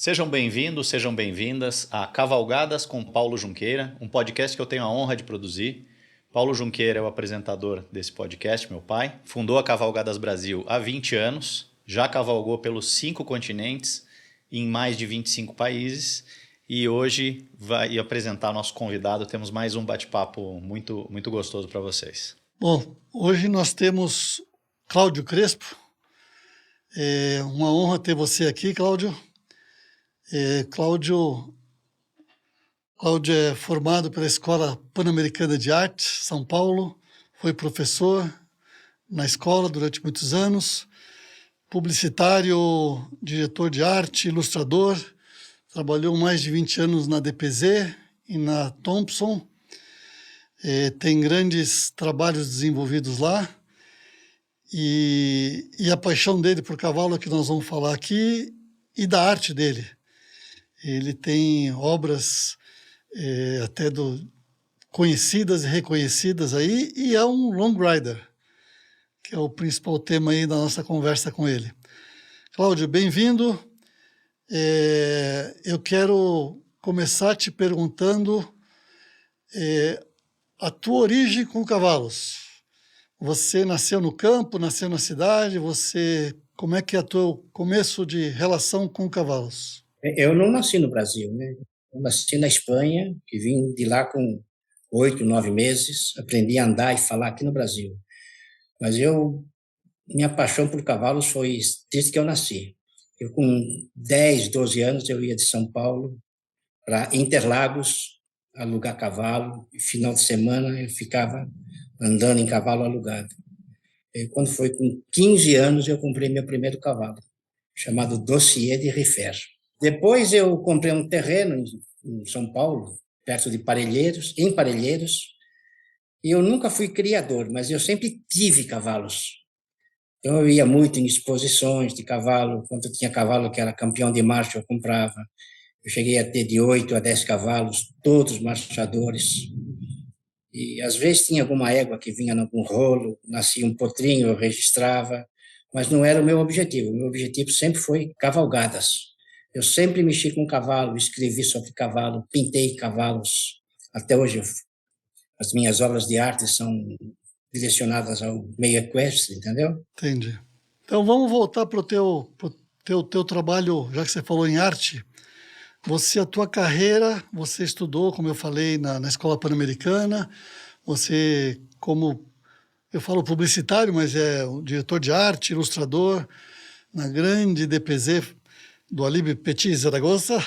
Sejam bem-vindos, sejam bem-vindas a Cavalgadas com Paulo Junqueira, um podcast que eu tenho a honra de produzir. Paulo Junqueira é o apresentador desse podcast, meu pai. Fundou a Cavalgadas Brasil há 20 anos, já cavalgou pelos 5 continentes, em mais de 25 países, e hoje vai apresentar nosso convidado. Temos mais um bate-papo muito gostoso para vocês. Bom, hoje nós temos Cláudio Crespo. É uma honra ter você aqui, Cláudio. Cláudio é formado pela Escola Pan-Americana de Arte, São Paulo, foi professor na escola durante muitos anos, publicitário, diretor de arte, ilustrador, trabalhou mais de 20 anos na DPZ e na Thompson, tem grandes trabalhos desenvolvidos lá, e a paixão dele por cavalo é que nós vamos falar aqui, e da arte dele. Ele tem obras até conhecidas e reconhecidas aí, e é um long rider, que é o principal tema aí da nossa conversa com ele. Cláudio, bem-vindo. Eu quero começar te perguntando a tua origem com cavalos. Você nasceu no campo, nasceu na cidade, como é que é o teu começo de relação com cavalos? Eu não nasci no Brasil, né? Eu nasci na Espanha, que vim de lá com 8, 9 meses, aprendi a andar e falar aqui no Brasil. Mas minha paixão por cavalos foi desde que eu nasci. Eu com 10, 12 anos, eu ia de São Paulo para Interlagos alugar cavalo, e final de semana eu ficava andando em cavalo alugado. E quando foi com 15 anos, eu comprei meu primeiro cavalo, chamado Dossier de Riffer. Depois eu comprei um terreno em São Paulo, perto de Parelheiros, em Parelheiros, e eu nunca fui criador, mas eu sempre tive cavalos. Então eu ia muito em exposições de cavalo, quando tinha cavalo que era campeão de marcha, eu comprava. Eu cheguei a ter de 8 a 10 cavalos, todos marchadores. E às vezes tinha alguma égua que vinha num rolo, nascia um potrinho, eu registrava, mas não era o meu objetivo. O meu objetivo sempre foi cavalgadas. Eu sempre mexi com cavalo, escrevi sobre cavalo, pintei cavalos. Até hoje, as minhas obras de arte são direcionadas ao meio equestre, entendeu? Entendi. Então vamos voltar para o teu trabalho, já que você falou em arte. A tua carreira, você estudou, como eu falei, na Escola Pan-Americana. Você, como eu falo publicitário, mas é um diretor de arte, ilustrador, na grande DPZ do Alibe Petit Zaragoza.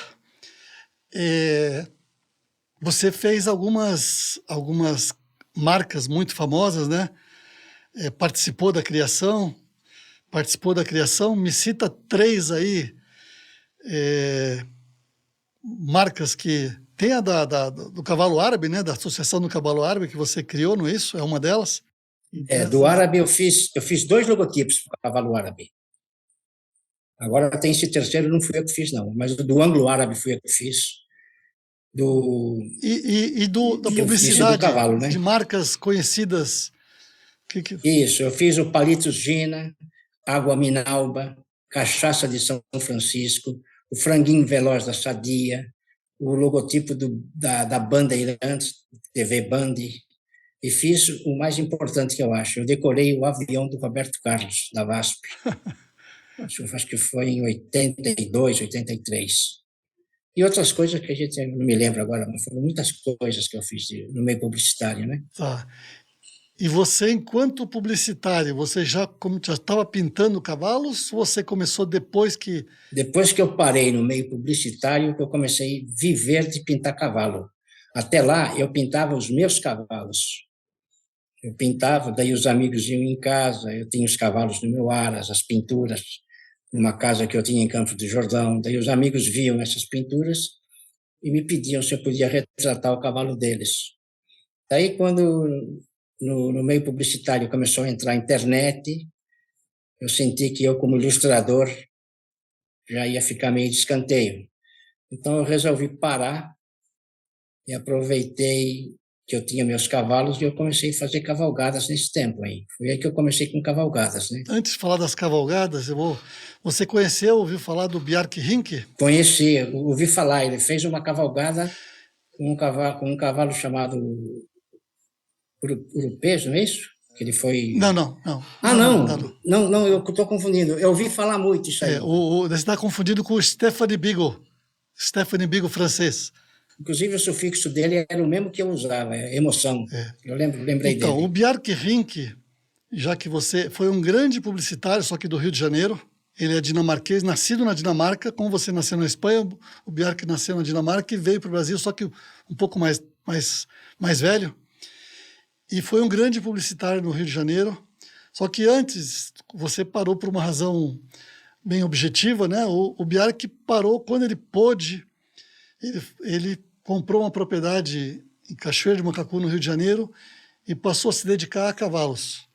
Você fez algumas marcas muito famosas, né? Participou da criação. Me cita 3 aí, marcas que... Tem a do cavalo árabe, né? Da Associação do Cavalo Árabe, que você criou, não é isso? É uma delas? Do árabe eu fiz 2 logotipos para o cavalo árabe. Agora tem esse terceiro, não fui eu que fiz, não. Mas o do anglo-árabe fui eu que fiz. Da publicidade, do cavalo, né? De marcas conhecidas. Isso, eu fiz o Palitos Gina, Água Minalba, Cachaça de São Francisco, o Franguinho Veloz da Sadia, o logotipo da Bandeirantes, TV Band, e fiz o mais importante que eu acho, eu decorei o avião do Roberto Carlos, da VASP. Acho que foi em 82, 83. E outras coisas que a gente não me lembra agora, mas foram muitas coisas que eu fiz no meio publicitário, né? Tá. E você, enquanto publicitário, você já estava pintando cavalos ou você começou depois que... Depois que eu parei no meio publicitário, eu comecei a viver de pintar cavalo. Até lá, eu pintava os meus cavalos. Eu pintava, daí os amigos iam em casa, eu tinha os cavalos no meu aras, as pinturas, numa casa que eu tinha em Campos do Jordão. Daí os amigos viam essas pinturas e me pediam se eu podia retratar o cavalo deles. Daí, quando no meio publicitário começou a entrar a internet, eu senti que eu, como ilustrador, já ia ficar meio de escanteio. Então, eu resolvi parar e aproveitei que eu tinha meus cavalos e eu comecei a fazer cavalgadas nesse tempo aí. Foi aí que eu comecei com cavalgadas, né? Antes de falar das cavalgadas, você ouviu falar do Bjarke Rink? Conheci, ouvi falar, ele fez uma cavalgada com um cavalo chamado Urupês, não é isso? Que ele foi... Não. Não, eu estou confundindo. Eu ouvi falar muito isso aí. Você está confundido com o Stephanie Bigot francês. Inclusive, o sufixo dele era o mesmo que eu usava, emoção. Eu lembrei então, dele. O Bjarke Rink, já que você foi um grande publicitário, só que do Rio de Janeiro, ele é dinamarquês, nascido na Dinamarca, como você nasceu na Espanha, o Bjarke nasceu na Dinamarca e veio para o Brasil, só que um pouco mais velho, e foi um grande publicitário no Rio de Janeiro, só que antes você parou por uma razão bem objetiva, né? O Bjarke parou quando ele pôde. Ele comprou uma propriedade em Cachoeira de Macacu, no Rio de Janeiro, e passou a se dedicar a cavalos.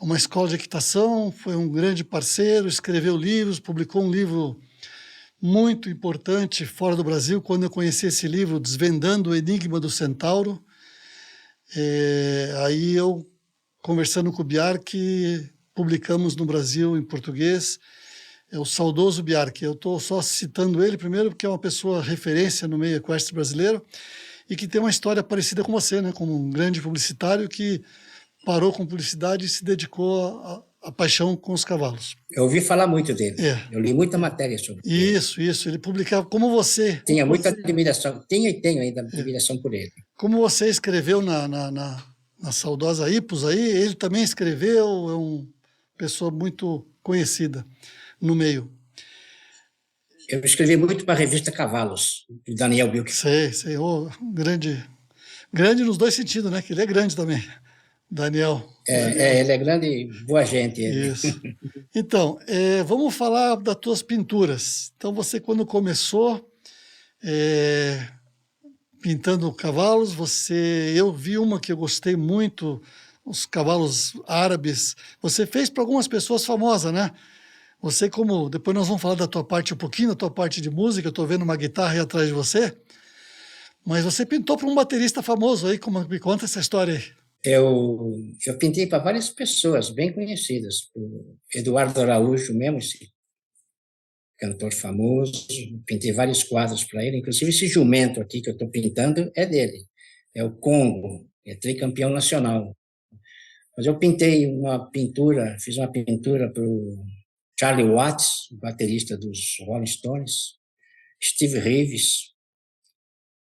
Uma escola de equitação, foi um grande parceiro, escreveu livros, publicou um livro muito importante fora do Brasil. Quando eu conheci esse livro, Desvendando o Enigma do Centauro, aí eu, conversando com o Bjarke, publicamos no Brasil em português. É o saudoso Bjarke. Eu estou só citando ele primeiro porque é uma pessoa referência no meio equestre brasileiro e que tem uma história parecida com você, né? Como um grande publicitário que parou com publicidade e se dedicou à paixão com os cavalos. Eu ouvi falar muito dele. Eu li muita matéria sobre ele. Isso. Ele publicava como você. Tinha muita admiração. Tinha e tenho ainda admiração por ele. Como você escreveu na saudosa Ipos aí, ele também escreveu, é uma pessoa muito conhecida no meio. Eu escrevi muito para a revista Cavalos, do Daniel Bilk. Sei, grande nos dois sentidos, né? Que ele é grande também, Daniel. Ele é grande, boa gente. Ele. Isso. Então, vamos falar das tuas pinturas. Então, você quando começou pintando cavalos, eu vi uma que eu gostei muito, os cavalos árabes. Você fez para algumas pessoas famosas, né? Você depois nós vamos falar da tua parte um pouquinho, da tua parte de música, eu estou vendo uma guitarra aí atrás de você, mas você pintou para um baterista famoso aí, me conta essa história aí. Eu pintei para várias pessoas bem conhecidas, o Eduardo Araújo mesmo, esse cantor famoso, pintei vários quadros para ele, inclusive esse jumento aqui que eu estou pintando é dele, é o Congo, é tricampeão nacional. Mas eu fiz uma pintura para o Charlie Watts, baterista dos Rolling Stones, Steve Reeves,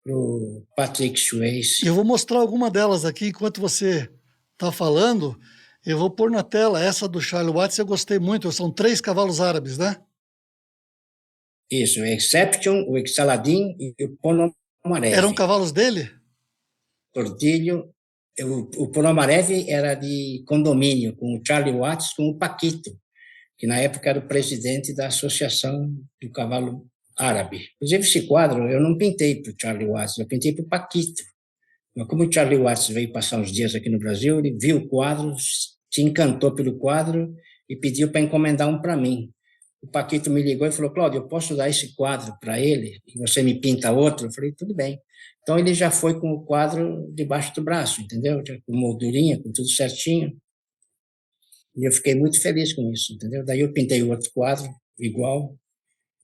o Patrick Swayze. Eu vou mostrar alguma delas aqui enquanto você está falando. Eu vou pôr na tela essa do Charlie Watts, eu gostei muito. São 3 cavalos árabes, né? Isso, o Exception, o Exaladin e o Ponomarev. Eram cavalos dele? Tordilho. O Ponomarev era de condomínio, com o Charlie Watts, com o Paquito, que na época era o presidente da Associação do Cavalo Árabe. Inclusive, esse quadro eu não pintei para o Charlie Watts, eu pintei para o Paquito. Mas como o Charlie Watts veio passar uns dias aqui no Brasil, ele viu o quadro, se encantou pelo quadro e pediu para encomendar um para mim. O Paquito me ligou e falou: Cláudio, eu posso dar esse quadro para ele e você me pinta outro? Eu falei: tudo bem. Então, ele já foi com o quadro debaixo do braço, entendeu? Já com moldurinha, com tudo certinho. E eu fiquei muito feliz com isso, entendeu? Daí eu pintei outro quadro igual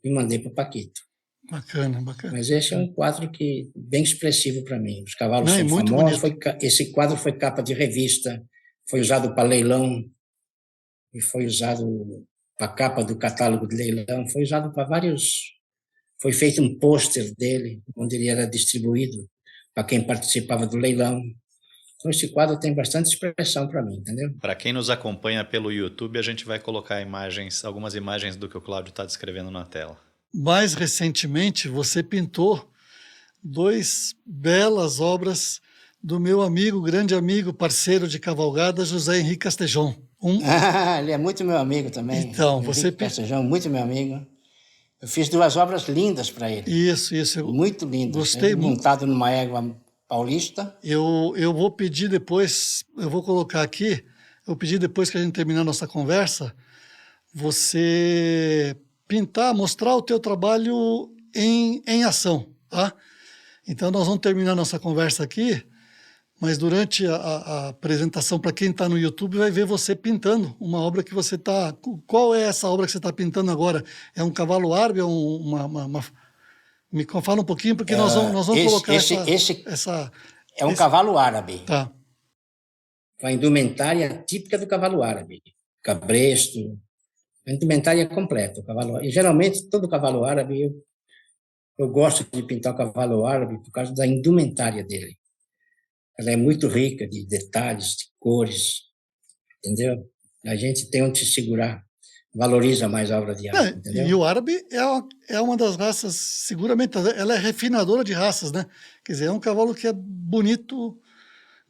e mandei para o Paquito. Bacana. Mas esse é um quadro bem expressivo para mim. Os cavalos são famosos. Esse quadro foi capa de revista, foi usado para leilão e foi usado para capa do catálogo de leilão. Foi usado para vários. Foi feito um pôster dele, onde ele era distribuído para quem participava do leilão. Então, esse quadro tem bastante expressão para mim, entendeu? Para quem nos acompanha pelo YouTube, a gente vai colocar algumas imagens do que o Cláudio está descrevendo na tela. Mais recentemente, você pintou 2 belas obras do meu amigo, grande amigo, parceiro de cavalgada, José Henrique Castejon. Ele é muito meu amigo também. Então, Castejon, muito meu amigo. Eu fiz 2 obras lindas para ele. Isso. Muito lindas. Gostei muito. Montado numa égua paulista. Eu vou pedir depois, eu vou colocar aqui, eu vou pedir depois que a gente terminar a nossa conversa, você mostrar o teu trabalho em ação, tá? Então, nós vamos terminar nossa conversa aqui, mas durante a apresentação, para quem está no YouTube, vai ver você pintando uma obra que você está... Qual é essa obra que você está pintando agora? É um cavalo árabe? É Me fala um pouquinho, porque nós vamos colocar essa... É um cavalo árabe. Tá. Com a indumentária típica do cavalo árabe. Cabresto, a indumentária completa. O cavalo, e geralmente, todo cavalo árabe, eu gosto de pintar o cavalo árabe por causa da indumentária dele. Ela é muito rica de detalhes, de cores, entendeu? A gente tem onde se segurar, valoriza mais a obra de arte, entendeu? E o árabe é uma das raças, seguramente, ela é refinadora de raças, né? Quer dizer, é um cavalo que é bonito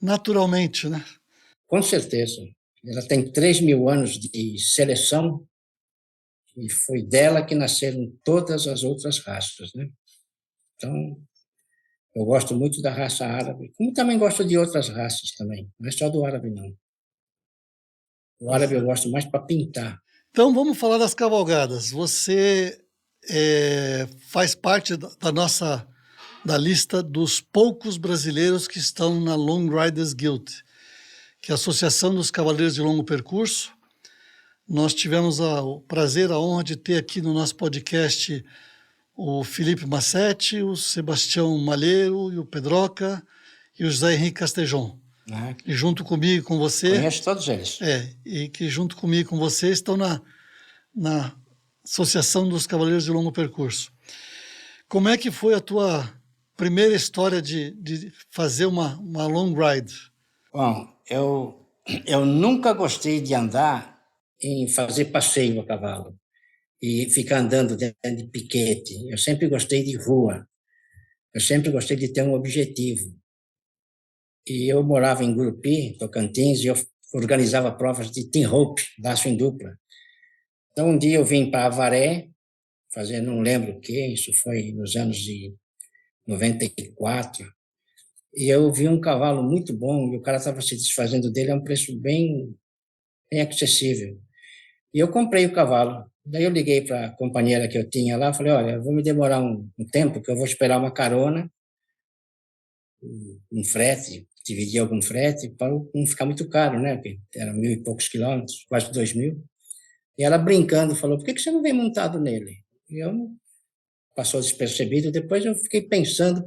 naturalmente, né? Com certeza. Ela tem 3.000 anos de seleção e foi dela que nasceram todas as outras raças, né? Então, eu gosto muito da raça árabe, como também gosto de outras raças também, não é só do árabe, não. O árabe eu gosto mais para pintar. Então, vamos falar das cavalgadas. Você faz parte da lista dos poucos brasileiros que estão na Long Riders Guild, que é a Associação dos Cavaleiros de Longo Percurso. Nós tivemos o prazer, a honra de ter aqui no nosso podcast o Felipe Massetti, o Sebastião Malheiro, e o Pedroca e o José Henrique Castejon. E junto comigo e com você... Conheço todos eles. E que junto comigo e com você estão na Associação dos Cavaleiros de Longo Percurso. Como é que foi a tua primeira história de fazer uma long ride? Bom, eu nunca gostei de andar em fazer passeio a cavalo e ficar andando dentro de piquete. Eu sempre gostei de rua. Eu sempre gostei de ter um objetivo. E eu morava em Gurupi, Tocantins, e eu organizava provas de team rope, laço em dupla. Então, um dia eu vim para Avaré, não lembro o quê, isso foi nos anos de 94, e eu vi um cavalo muito bom, e o cara estava se desfazendo dele a um preço bem acessível. E eu comprei o cavalo. Daí eu liguei para a companheira que eu tinha lá, falei, olha, eu vou me demorar um tempo, que eu vou esperar uma carona, um frete, dividir algum frete, para não ficar muito caro, né? Porque eram 1.000 e poucos quilômetros, quase 2.000. E ela brincando falou, por que você não vem montado nele? E eu passou despercebido. Depois eu fiquei pensando.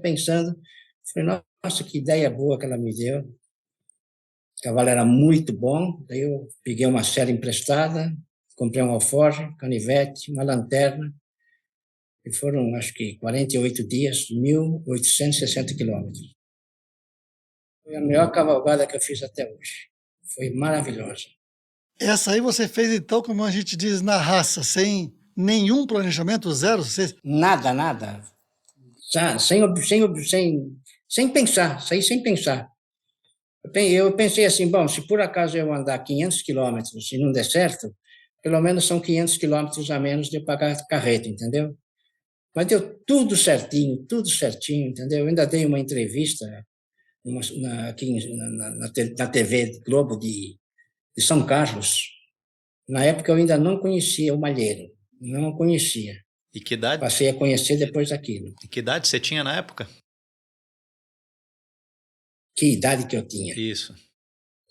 Falei, nossa, que ideia boa que ela me deu. O cavalo era muito bom. Daí eu peguei uma sela emprestada, comprei um alforje, canivete, uma lanterna. E foram, acho que, 48 dias, 1.860 quilômetros. Foi a melhor cavalgada que eu fiz até hoje. Foi maravilhosa. Essa aí você fez, então, como a gente diz, na raça, sem nenhum planejamento, zero? Nada. Sem pensar, saí sem pensar. Eu pensei assim, bom, se por acaso eu andar 500 quilômetros e não der certo, pelo menos são 500 quilômetros a menos de eu pagar carreta, entendeu? Mas deu tudo certinho, entendeu? Eu ainda dei uma entrevista aqui na TV Globo de São Carlos. Na época eu ainda não conhecia o Malheiro, não conhecia. E que idade? Passei a conhecer depois daquilo. E que idade você tinha na época? Que idade que eu tinha? Isso.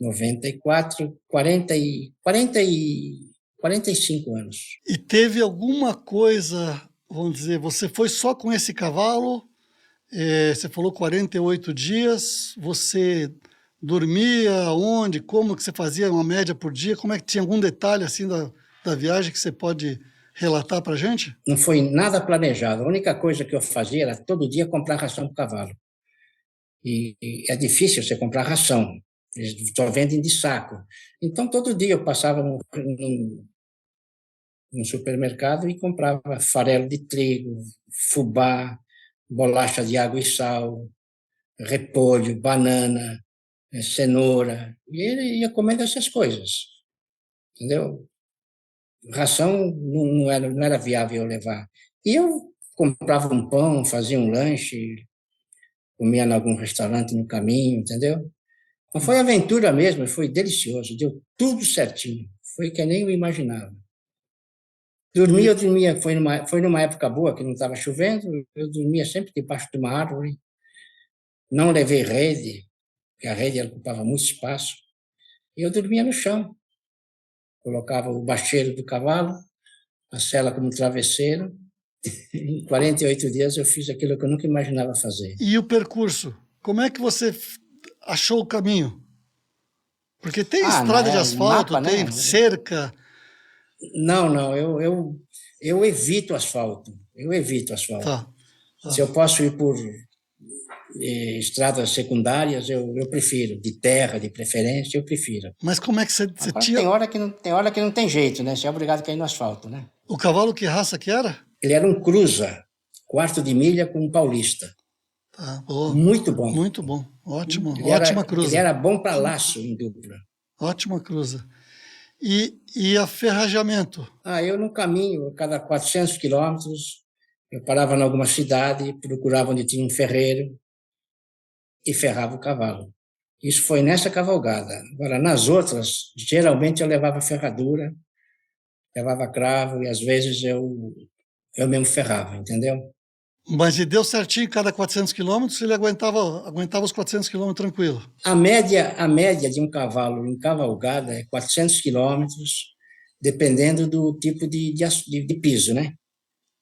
94, 45 anos. E teve alguma coisa, vamos dizer, você foi só com esse cavalo, você falou 48 dias, você dormia onde, como que você fazia uma média por dia, como é que tinha algum detalhe assim da viagem que você pode relatar para a gente? Não foi nada planejado, a única coisa que eu fazia era todo dia comprar ração para o cavalo. E é difícil você comprar ração, eles só vendem de saco. Então, todo dia eu passava no supermercado e comprava farelo de trigo, fubá, bolacha de água e sal, repolho, banana, cenoura, e ele ia comendo essas coisas, entendeu? Ração não era viável eu levar. E eu comprava um pão, fazia um lanche, comia em algum restaurante no caminho, entendeu? Não foi aventura mesmo, foi delicioso, deu tudo certinho, foi que nem eu imaginava. Eu dormia, foi numa época boa, que não estava chovendo, eu dormia sempre debaixo de uma árvore, não levei rede, porque a rede ela ocupava muito espaço, e eu dormia no chão. Colocava o bacheiro do cavalo, a sela como travesseiro. Em 48 dias eu fiz aquilo que eu nunca imaginava fazer. E o percurso? Como é que você achou o caminho? Porque tem estrada de asfalto, mapa, tem né? cerca. Não, eu evito asfalto. Eu evito asfalto. Tá, tá. Se eu posso ir por estradas secundárias, eu prefiro. De terra, de preferência, eu prefiro. Mas como é que você Agora, tinha... tem hora que não tem jeito, né? Você é obrigado a cair no asfalto, né? O cavalo, que raça que era? Ele era um cruza, quarto de milha com um paulista. Tá, boa. Muito bom. Muito bom. Ótimo. Ele Ótima era, cruza. ele era bom para laço em dupla. Ótima cruza. E aferrajamento? Eu no caminho, a cada 400 quilômetros, eu parava em alguma cidade, procurava onde tinha um ferreiro e ferrava o cavalo. Isso foi nessa cavalgada. Agora, nas outras, geralmente eu levava ferradura, levava cravo e às vezes eu mesmo ferrava, entendeu? Mas e deu certinho cada 400 quilômetros, ele aguentava os 400 quilômetros tranquilo. A média de um cavalo em cavalgada é 400 quilômetros, dependendo do tipo de piso, né?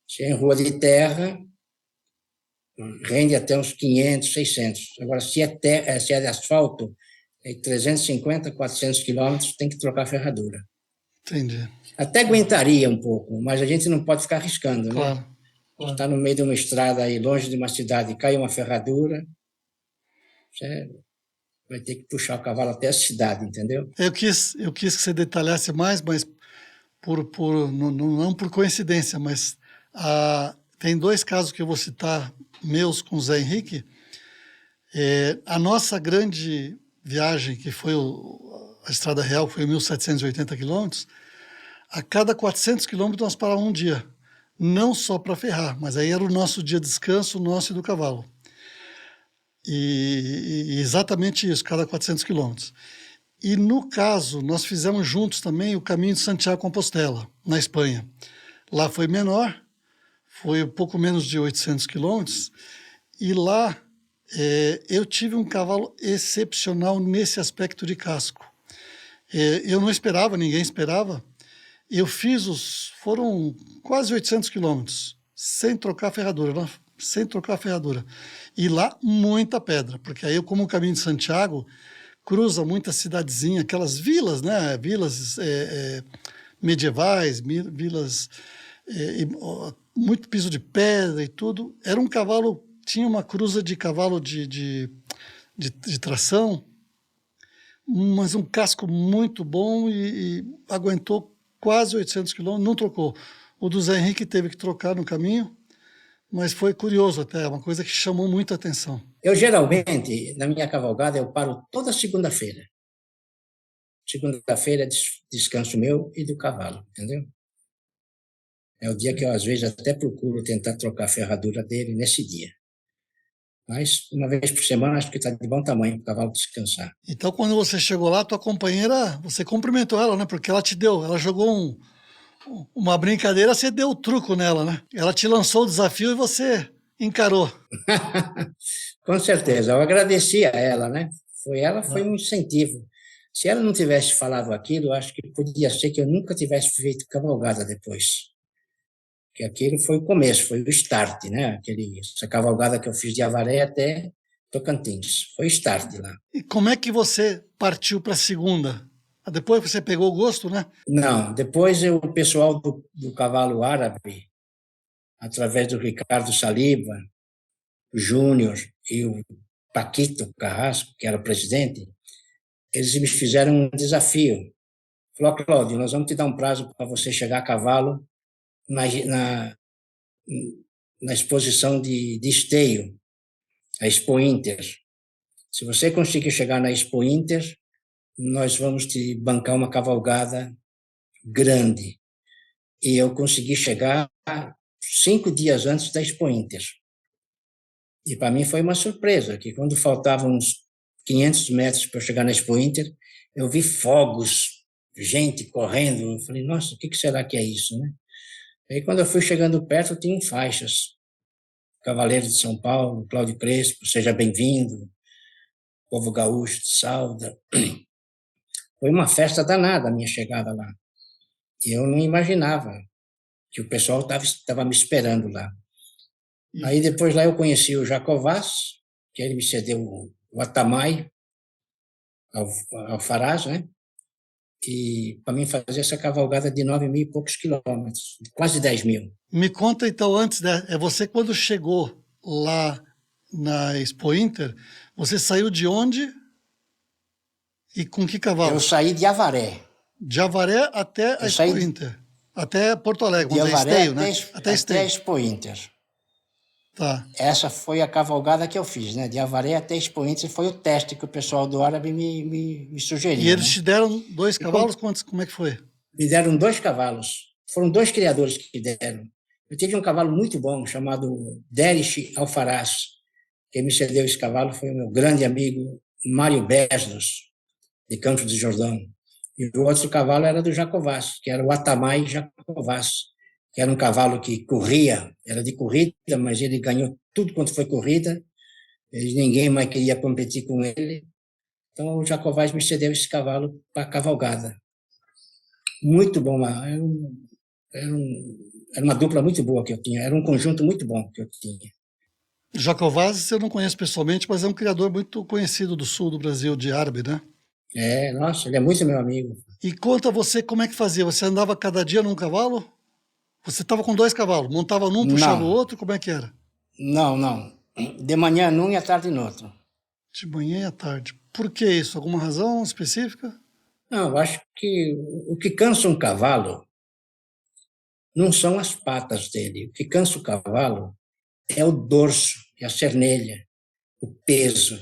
Se é em rua de terra, rende até uns 500, 600. Agora, se é de asfalto, é 350, 400 quilômetros, tem que trocar a ferradura. Entendi. Até aguentaria um pouco, mas a gente não pode ficar arriscando, né? Claro. Está no meio de uma estrada aí, longe de uma cidade, cai uma ferradura, você vai ter que puxar o cavalo até a cidade, entendeu? Eu quis que você detalhasse mais, mas não por coincidência, mas tem dois casos que eu vou citar meus com o Zé Henrique. A nossa grande viagem, que foi a Estrada Real, foi 1.780 quilômetros, a cada 400 quilômetros nós parávamos um dia. Não só para ferrar, mas aí era o nosso dia de descanso, o nosso e do cavalo. E exatamente isso, cada 400 quilômetros. E no caso, nós fizemos juntos também o caminho de Santiago de Compostela, na Espanha. Lá foi menor, foi um pouco menos de 800 quilômetros, e lá eu tive um cavalo excepcional nesse aspecto de casco. Eu não esperava, ninguém esperava. Eu foram quase 800 quilômetros, sem trocar a ferradura, sem trocar a ferradura. E lá, muita pedra, porque aí eu, como o caminho de Santiago, cruza muita cidadezinha, aquelas vilas, né? Vilas medievais, vilas, muito piso de pedra e tudo. Era um cavalo, tinha uma cruza de cavalo de tração, mas um casco muito bom e aguentou quase 800 quilômetros, não trocou. O do Zé Henrique teve que trocar no caminho, mas foi curioso até, uma coisa que chamou muita atenção. Eu, geralmente, na minha cavalgada, eu paro toda segunda-feira. Segunda-feira é descanso meu e do cavalo, entendeu? É o dia que eu, às vezes, até procuro tentar trocar a ferradura dele nesse dia. Mas, uma vez por semana, acho que está de bom tamanho para o cavalo descansar. Então, quando você chegou lá, tua companheira, você cumprimentou ela, né? Porque ela jogou uma brincadeira, você deu o truco nela, né? Ela te lançou o desafio e você encarou. Com certeza, eu agradeci a ela, né? Foi um incentivo. Se ela não tivesse falado aquilo, eu acho que podia ser que eu nunca tivesse feito cavalgada depois. Que aquilo foi o começo, foi o start, né? Essa cavalgada que eu fiz de Avaré até Tocantins. Foi o start lá. E como é que você partiu para a segunda? Depois você pegou o gosto, né? Não, depois o pessoal do cavalo árabe, através do Ricardo Saliba, o Júnior e o Paquito Carrasco, que era o presidente, eles me fizeram um desafio. Falou, Cláudio, nós vamos te dar um prazo para você chegar a cavalo na exposição de esteio, a Expo Inter. Se você conseguir chegar na Expo Inter, nós vamos te bancar uma cavalgada grande. E eu consegui chegar 5 dias antes da Expo Inter. E para mim foi uma surpresa, que quando faltavam uns 500 metros para eu chegar na Expo Inter, eu vi fogos, gente correndo. Eu falei, nossa, o que será que é isso, né? Aí quando eu fui chegando perto, tinha faixas. Cavaleiro de São Paulo, Cláudio Crespo, seja bem-vindo. povo gaúcho de Salda. Foi uma festa danada a minha chegada lá. E eu não imaginava que o pessoal estava me esperando lá. Aí depois lá eu conheci o Jacovaz, que ele me cedeu o Atamai, Alfaraz, né? E para mim fazer essa cavalgada de 9.000 e poucos quilômetros, quase 10.000. Me conta então, antes, né? É você quando chegou lá na Expo Inter, você saiu de onde e com que cavalo? Eu saí de Avaré. De Avaré até a Expo Inter. Até Porto Alegre, De vamos dizer, Avaré Esteio, né? até a Expo Inter. Tá. Essa foi a cavalgada que eu fiz, né? De Avaré até Expo Inter, foi o teste que o pessoal do Árabe me sugeriu. E eles né? te deram 2 cavalos? Como é que foi? Me deram 2 cavalos. Foram 2 criadores que deram. Eu tive um cavalo muito bom, chamado Derish Alfaraz. Quem me cedeu esse cavalo foi o meu grande amigo Mário Beslos, de Campos do Jordão. E o outro cavalo era do Jacovaz, que era o Atamai Jacovaz, que era um cavalo que corria, era de corrida, mas ele ganhou tudo quanto foi corrida, ninguém mais queria competir com ele. Então o Jacovaz me cedeu esse cavalo para cavalgada. Muito bom, era uma dupla muito boa que eu tinha, era um conjunto muito bom que eu tinha. Jacovaz eu não conheço pessoalmente, mas é um criador muito conhecido do sul do Brasil, de árabe, né? Nossa, ele é muito meu amigo. E conta você como é que fazia? Você andava cada dia num cavalo? Você estava com 2 cavalos, montava num, puxava o outro, como é que era? Não. De manhã num e à tarde no outro. De manhã e à tarde. Por que isso? Alguma razão específica? Não, eu acho que o que cansa um cavalo não são as patas dele. O que cansa o cavalo é o dorso, é a cernelha, o peso.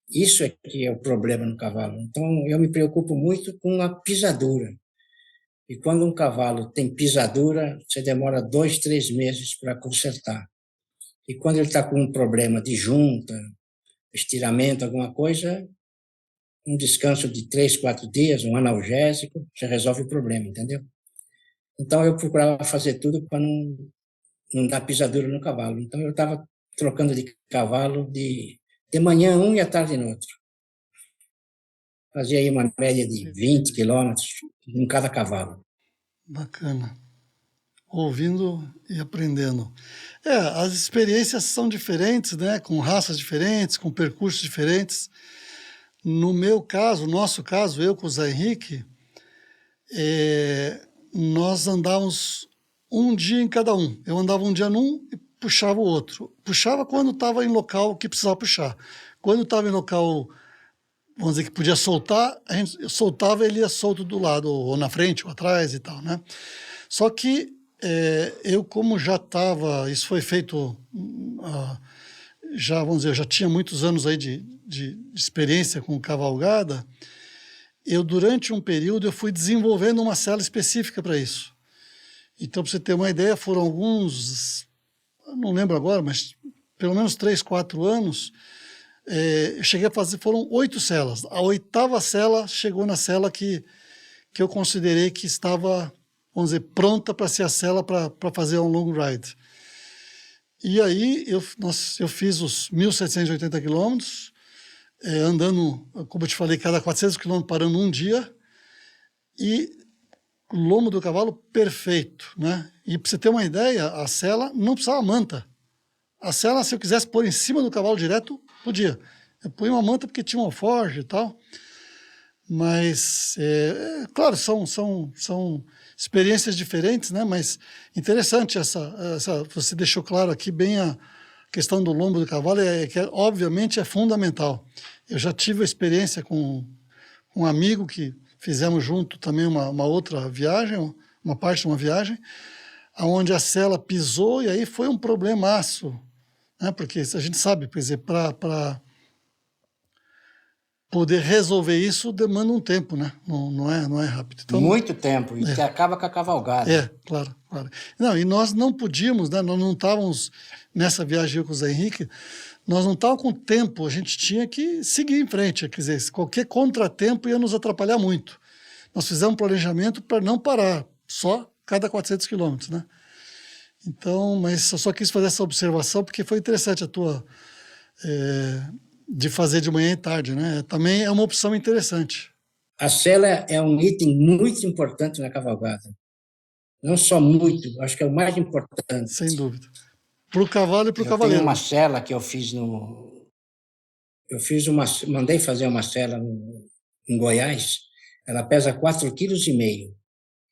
Isso é que é o problema no cavalo. Então, eu me preocupo muito com a pisadura. E quando um cavalo tem pisadura, você demora 2, 3 meses para consertar. E quando ele está com um problema de junta, estiramento, alguma coisa, um descanso de 3, 4 dias, um analgésico, já resolve o problema, entendeu? Então, eu procurava fazer tudo para não dar pisadura no cavalo. Então, eu estava trocando de cavalo de manhã um e à tarde no outro. Fazia aí uma média de 20 quilômetros em cada cavalo. Bacana. Ouvindo e aprendendo. As experiências são diferentes, né? Com raças diferentes, com percursos diferentes. No meu caso, nosso caso, eu com o Zé Henrique, nós andávamos um dia em cada um. Eu andava um dia num e puxava o outro. Puxava quando estava em local que precisava puxar. Quando estava em local, vamos dizer, que podia soltar, a gente soltava, ele ia solto do lado, ou na frente, ou atrás e tal, né? Só que eu, como já estava, isso foi feito, já, vamos dizer, eu já tinha muitos anos aí de experiência com cavalgada, eu, durante um período, eu fui desenvolvendo uma cela específica para isso. Então, para você ter uma ideia, foram alguns, não lembro agora, mas pelo menos 3, 4 anos, eu cheguei a fazer, foram 8 celas. A 8ª cela chegou na cela que eu considerei que estava, vamos dizer, pronta para ser a cela para fazer um long ride. E aí eu fiz os 1.780 quilômetros, andando, como eu te falei, cada 400 quilômetros parando um dia, e o lombo do cavalo perfeito, né? E para você ter uma ideia, a sela não precisava manta. A sela, se eu quisesse pôr em cima do cavalo direto, podia. Eu punha uma manta porque tinha um alforje e tal. Mas, claro, são experiências diferentes, né? Mas interessante você deixou claro aqui bem a questão do lombo do cavalo, que obviamente é fundamental. Eu já tive a experiência com um amigo que fizemos junto também uma outra viagem, uma parte de uma viagem, onde a sela pisou e aí foi um problemaço, né? Porque a gente sabe, por exemplo, para poder resolver isso demanda um tempo, né? Não é rápido. Então, muito tempo, e que acaba com a cavalgada. Claro. Não, e nós não podíamos, né? Nós não estávamos nessa viagem com o Zé Henrique, nós não estávamos com tempo, a gente tinha que seguir em frente, quer dizer, qualquer contratempo ia nos atrapalhar muito. Nós fizemos um planejamento para não parar, só cada 400 quilômetros, né? Então, mas eu só quis fazer essa observação porque foi interessante a tua de fazer de manhã e tarde, né? Também é uma opção interessante. A sela é um item muito importante na cavalgada. Não só muito, acho que é o mais importante. Sem dúvida. Para o cavalo e para o Eu cavaleiro. tenho uma sela que eu fiz mandei fazer uma sela em Goiás. Ela pesa 4,5 kg.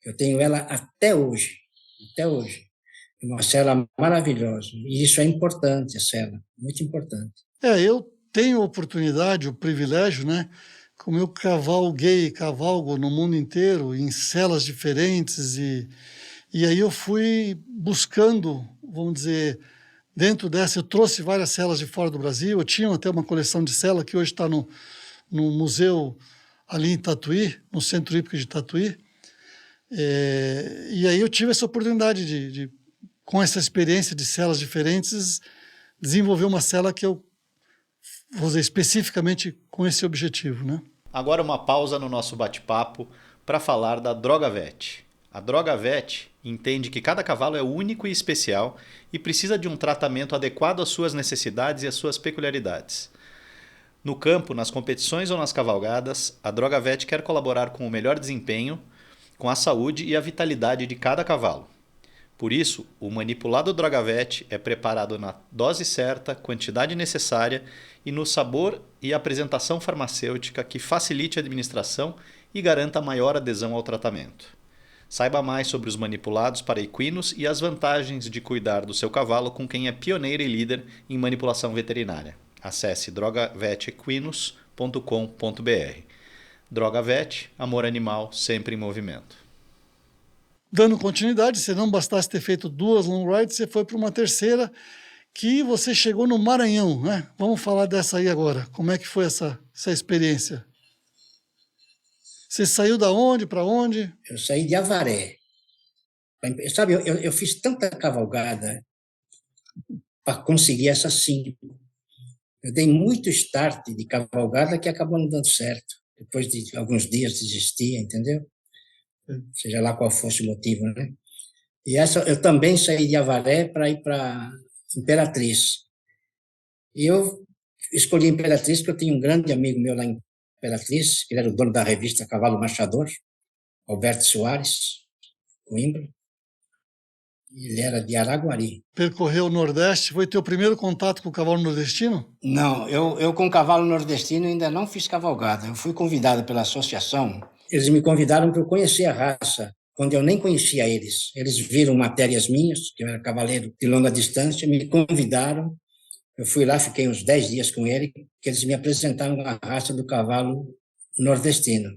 Eu tenho ela até hoje. Até hoje. É uma sela maravilhosa. E isso é importante, a sela. Muito importante. Eu tenho a oportunidade, o privilégio, né? Como eu cavalgo no mundo inteiro, em celas diferentes, e aí eu fui buscando, vamos dizer, dentro dessa, eu trouxe várias celas de fora do Brasil, eu tinha até uma coleção de cela que hoje está no museu ali em Tatuí, no Centro Hípico de Tatuí, e aí eu tive essa oportunidade de, com essa experiência de celas diferentes, desenvolver uma cela que eu vou dizer especificamente com esse objetivo, né? Agora uma pausa no nosso bate-papo para falar da Drogavet. A Drogavet entende que cada cavalo é único e especial e precisa de um tratamento adequado às suas necessidades e às suas peculiaridades. No campo, nas competições ou nas cavalgadas, a Drogavet quer colaborar com o melhor desempenho, com a saúde e a vitalidade de cada cavalo. Por isso, o manipulado Drogavet é preparado na dose certa, quantidade necessária e no sabor e apresentação farmacêutica que facilite a administração e garanta maior adesão ao tratamento. Saiba mais sobre os manipulados para equinos e as vantagens de cuidar do seu cavalo com quem é pioneiro e líder em manipulação veterinária. Acesse drogavetequinos.com.br. Drogavet, amor animal sempre em movimento. Dando continuidade, se não bastasse ter feito 2 long rides, você foi para uma terceira, que você chegou no Maranhão, né? Vamos falar dessa aí agora. Como é que foi essa experiência? Você saiu da onde, para onde? Eu saí de Avaré. Sabe, eu fiz tanta cavalgada para conseguir essas 5. Eu dei muito start de cavalgada que acabou não dando certo. Depois de alguns dias desistia, entendeu? Seja lá qual fosse o motivo, né? E eu também saí de Avaré para ir para Imperatriz. E eu escolhi Imperatriz porque eu tinha um grande amigo meu lá em Imperatriz, que ele era o dono da revista Cavalo Marchador, Alberto Soares, Coimbra. Ele era de Araguari. Percorreu o Nordeste, foi teu primeiro contato com o cavalo nordestino? Não, eu com cavalo nordestino ainda não fiz cavalgada. Eu fui convidado pela associação. Eles me convidaram para eu conhecer a raça, quando eu nem conhecia eles. Eles viram matérias minhas, que eu era cavaleiro de longa distância, me convidaram. Eu fui lá, fiquei uns 10 dias com ele, que eles me apresentaram a raça do cavalo nordestino.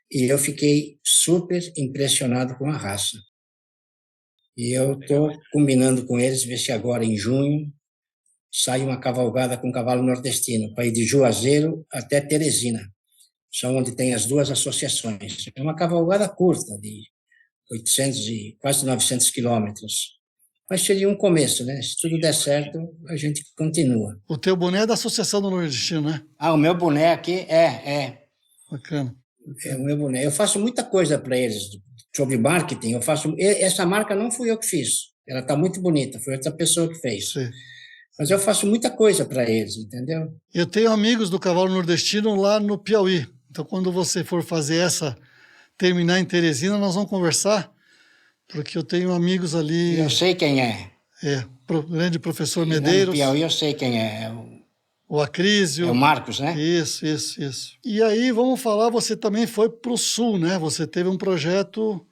E eu fiquei super impressionado com a raça. E eu estou combinando com eles, ver se agora, em junho, sai uma cavalgada com cavalo nordestino, para ir de Juazeiro até Teresina, são onde tem as 2 associações. É uma cavalgada curta, de 800 e quase 900 quilômetros. Mas seria um começo, né? Se tudo der certo, a gente continua. O teu boné é da Associação do Nordestino, né? O meu boné aqui é. Bacana. É o meu boné. Eu faço muita coisa para eles sobre marketing. Essa marca não fui eu que fiz. Ela está muito bonita, foi outra pessoa que fez. Sim. Mas eu faço muita coisa para eles, entendeu? Eu tenho amigos do cavalo nordestino lá no Piauí. Então, quando você for fazer terminar em Teresina, nós vamos conversar, porque eu tenho amigos ali. Eu sei quem é. Grande professor E Medeiros. no Piauí eu sei quem é. O Acrísio. É o Marcos, né? Isso. E aí, vamos falar, você também foi para o Sul, né? Você teve um projeto,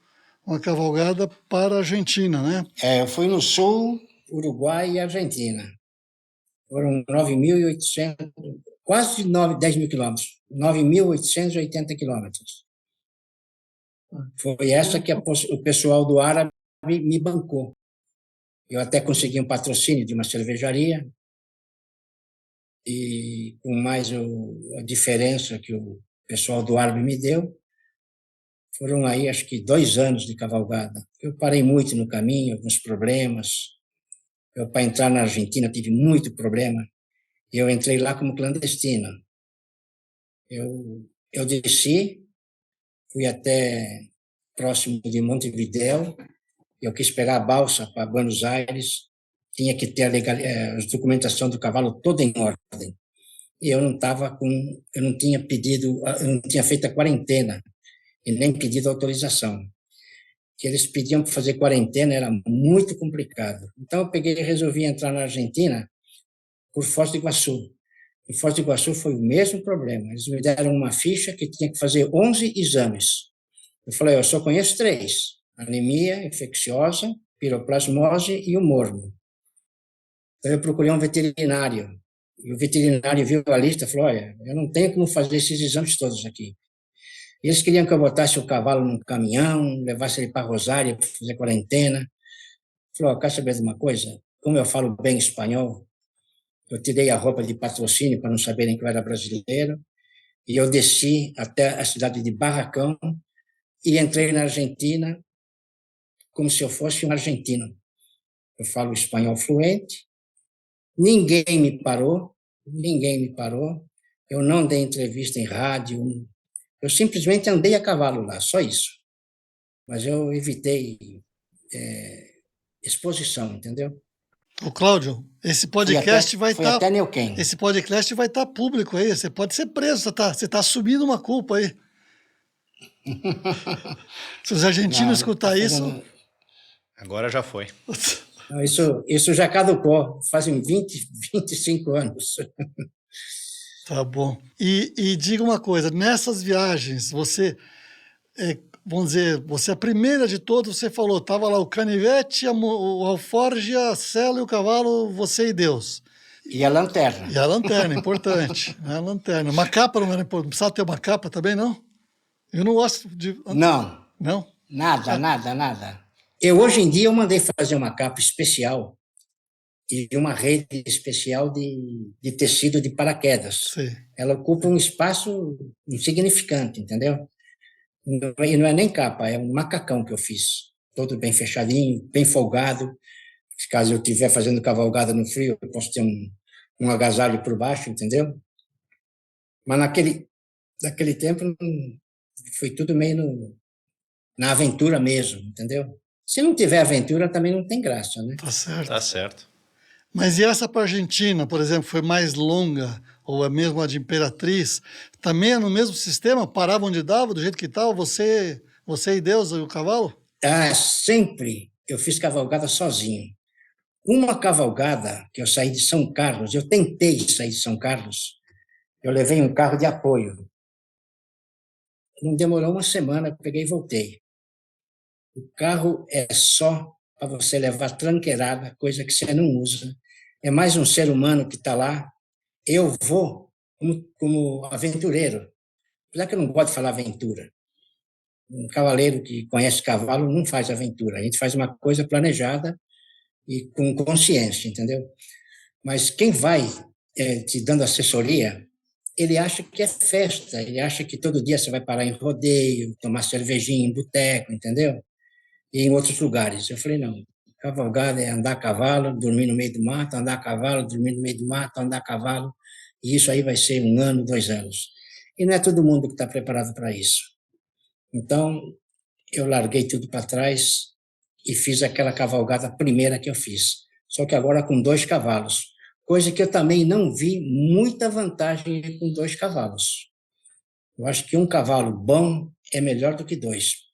uma cavalgada para a Argentina, né? Eu fui no Sul, Uruguai e Argentina. Foram 9.800, quase 10 mil quilômetros, 9.880 quilômetros. Foi essa que o pessoal do Árabe me bancou. Eu até consegui um patrocínio de uma cervejaria e com mais a diferença que o pessoal do Árabe me deu, foram aí acho que 2 anos de cavalgada. Eu parei muito no caminho, alguns problemas. Para entrar na Argentina tive muito problema. E eu entrei lá como clandestino. Eu desci, fui até próximo de Montevidéu, eu quis pegar a balsa para Buenos Aires, tinha que ter a documentação do cavalo toda em ordem. e eu não tinha pedido, eu não tinha feito a quarentena e nem pedido autorização. Que eles pediam para fazer quarentena, era muito complicado. Então, eu peguei e resolvi entrar na Argentina por Foz do Iguaçu. Em Foz do Iguaçu foi o mesmo problema. Eles me deram uma ficha que tinha que fazer 11 exames. Eu falei, eu só conheço 3. Anemia infecciosa, piroplasmose e o morbo. Então, eu procurei um veterinário. E o veterinário viu a lista e falou, olha, eu não tenho como fazer esses exames todos aqui. E eles queriam que eu botasse o cavalo num caminhão, levasse ele para Rosário para fazer quarentena. Falou, quer saber de uma coisa? Como eu falo bem espanhol, eu tirei a roupa de patrocínio para não saberem que eu era brasileiro, e eu desci até a cidade de Barracão e entrei na Argentina como se eu fosse um argentino. Eu falo espanhol fluente, ninguém me parou, eu não dei entrevista em rádio, eu simplesmente andei a cavalo lá, só isso. Mas eu evitei exposição, entendeu? Ô, Cláudio, esse podcast vai Fui estar. até Neuquén. Esse podcast vai estar público aí. Você pode ser preso. Você tá assumindo uma culpa aí. Se os argentinos escutar isso. Agora já foi. Não, isso já caducou. Fazem 25 anos. Tá bom. E diga uma coisa: nessas viagens, você. Vamos dizer, você a primeira de todos, você falou, estava lá o canivete, o alforge, a sela e o cavalo, você e Deus. E a lanterna. E a lanterna, importante. A lanterna. Uma capa não era importante. Não precisava ter uma capa também, não? Eu não gosto de... Não. Não? Nada. Hoje em dia, eu mandei fazer uma capa especial e uma rede especial de tecido de paraquedas. Sim. Ela ocupa um espaço insignificante, entendeu? E não é nem capa, é um macacão que eu fiz, todo bem fechadinho, bem folgado. Caso eu estiver fazendo cavalgada no frio, eu posso ter um agasalho por baixo, entendeu? Mas naquele tempo foi tudo meio na aventura mesmo, entendeu? Se não tiver aventura, também não tem graça, né? Tá certo. Tá certo. Mas e essa para a Argentina, por exemplo, foi mais longa, ou a mesma de Imperatriz, também é no mesmo sistema? Parava onde dava, do jeito que estava, você e Deus e o cavalo? Sempre eu fiz cavalgada sozinho. Uma cavalgada que eu saí de São Carlos, eu tentei sair de São Carlos, eu levei um carro de apoio. Não demorou uma semana, eu peguei e voltei. O carro é só para você levar tranqueirada, coisa que você não usa. É mais um ser humano que está lá. Eu vou como aventureiro. Apesar que eu não gosto de falar aventura. Um cavaleiro que conhece cavalo não faz aventura. A gente faz uma coisa planejada e com consciência, entendeu? Mas quem vai te dando assessoria, ele acha que é festa, ele acha que todo dia você vai parar em rodeio, tomar cervejinha em boteco, entendeu? E em outros lugares. Eu falei, não, cavalgada é andar a cavalo, dormir no meio do mato, andar a cavalo, dormir no meio do mato, andar a cavalo, e isso aí vai ser 1 ano, 2 anos. E não é todo mundo que está preparado para isso. Então, eu larguei tudo para trás e fiz aquela cavalgada primeira que eu fiz. Só que agora com 2 cavalos. Coisa que eu também não vi muita vantagem com 2 cavalos. Eu acho que um cavalo bom é melhor do que 2.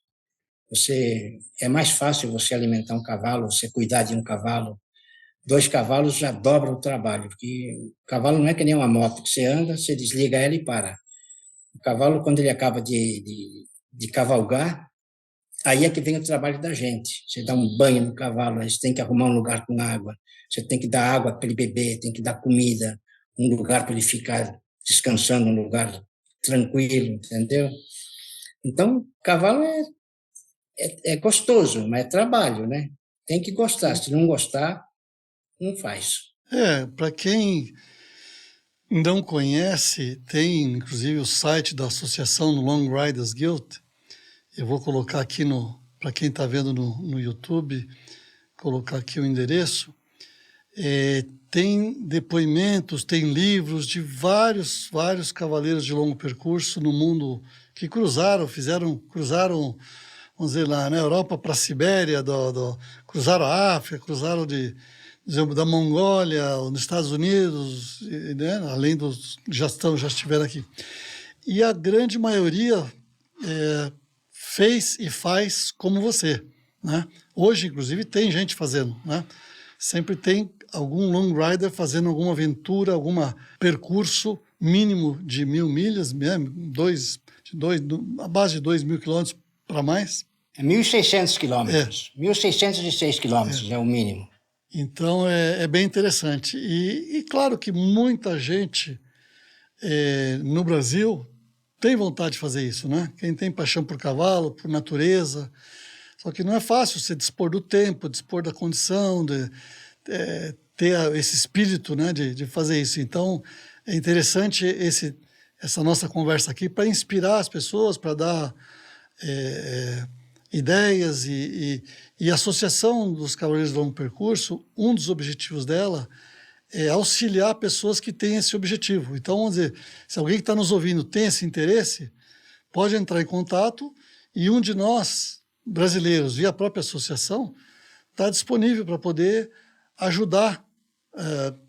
É mais fácil você alimentar um cavalo, você cuidar de um cavalo. 2 cavalos já dobra o trabalho, porque o cavalo não é que nem uma moto, que você anda, você desliga ela e para. O cavalo, quando ele acaba de cavalgar, aí é que vem o trabalho da gente. Você dá um banho no cavalo, aí você tem que arrumar um lugar com água, você tem que dar água para ele beber, tem que dar comida, um lugar para ele ficar descansando, um lugar tranquilo, entendeu? Então, cavalo é gostoso, mas é trabalho, né? Tem que gostar. Se não gostar, não faz. Para quem não conhece, tem inclusive o site da associação no Long Riders Guild. Eu vou colocar aqui para quem está vendo no YouTube, colocar aqui o endereço. Tem depoimentos, tem livros de vários cavaleiros de longo percurso no mundo que cruzaram, vamos dizer, lá na Europa para a Sibéria, cruzaram a África, cruzaram de por exemplo, da Mongólia, ou nos Estados Unidos, né? Além dos que já estiveram aqui. E a grande maioria fez e faz como você, né? Hoje, inclusive, tem gente fazendo, né? Sempre tem algum long rider fazendo alguma aventura, algum percurso mínimo de 1.000 milhas, né? A base de 2.000 quilômetros para mais. 1.600 quilômetros. 1.606 quilômetros é o mínimo. Então, é bem interessante. E claro que muita gente no Brasil tem vontade de fazer isso, né? Quem tem paixão por cavalo, por natureza. Só que não é fácil você dispor do tempo, dispor da condição, ter esse espírito, né, de fazer isso. Então, é interessante essa nossa conversa aqui para inspirar as pessoas, para dar ideias e a Associação dos Cavaleiros de Longo Percurso, um dos objetivos dela é auxiliar pessoas que têm esse objetivo. Então, vamos dizer, se alguém que está nos ouvindo tem esse interesse, pode entrar em contato e um de nós, brasileiros, via a própria associação, está disponível para poder ajudar,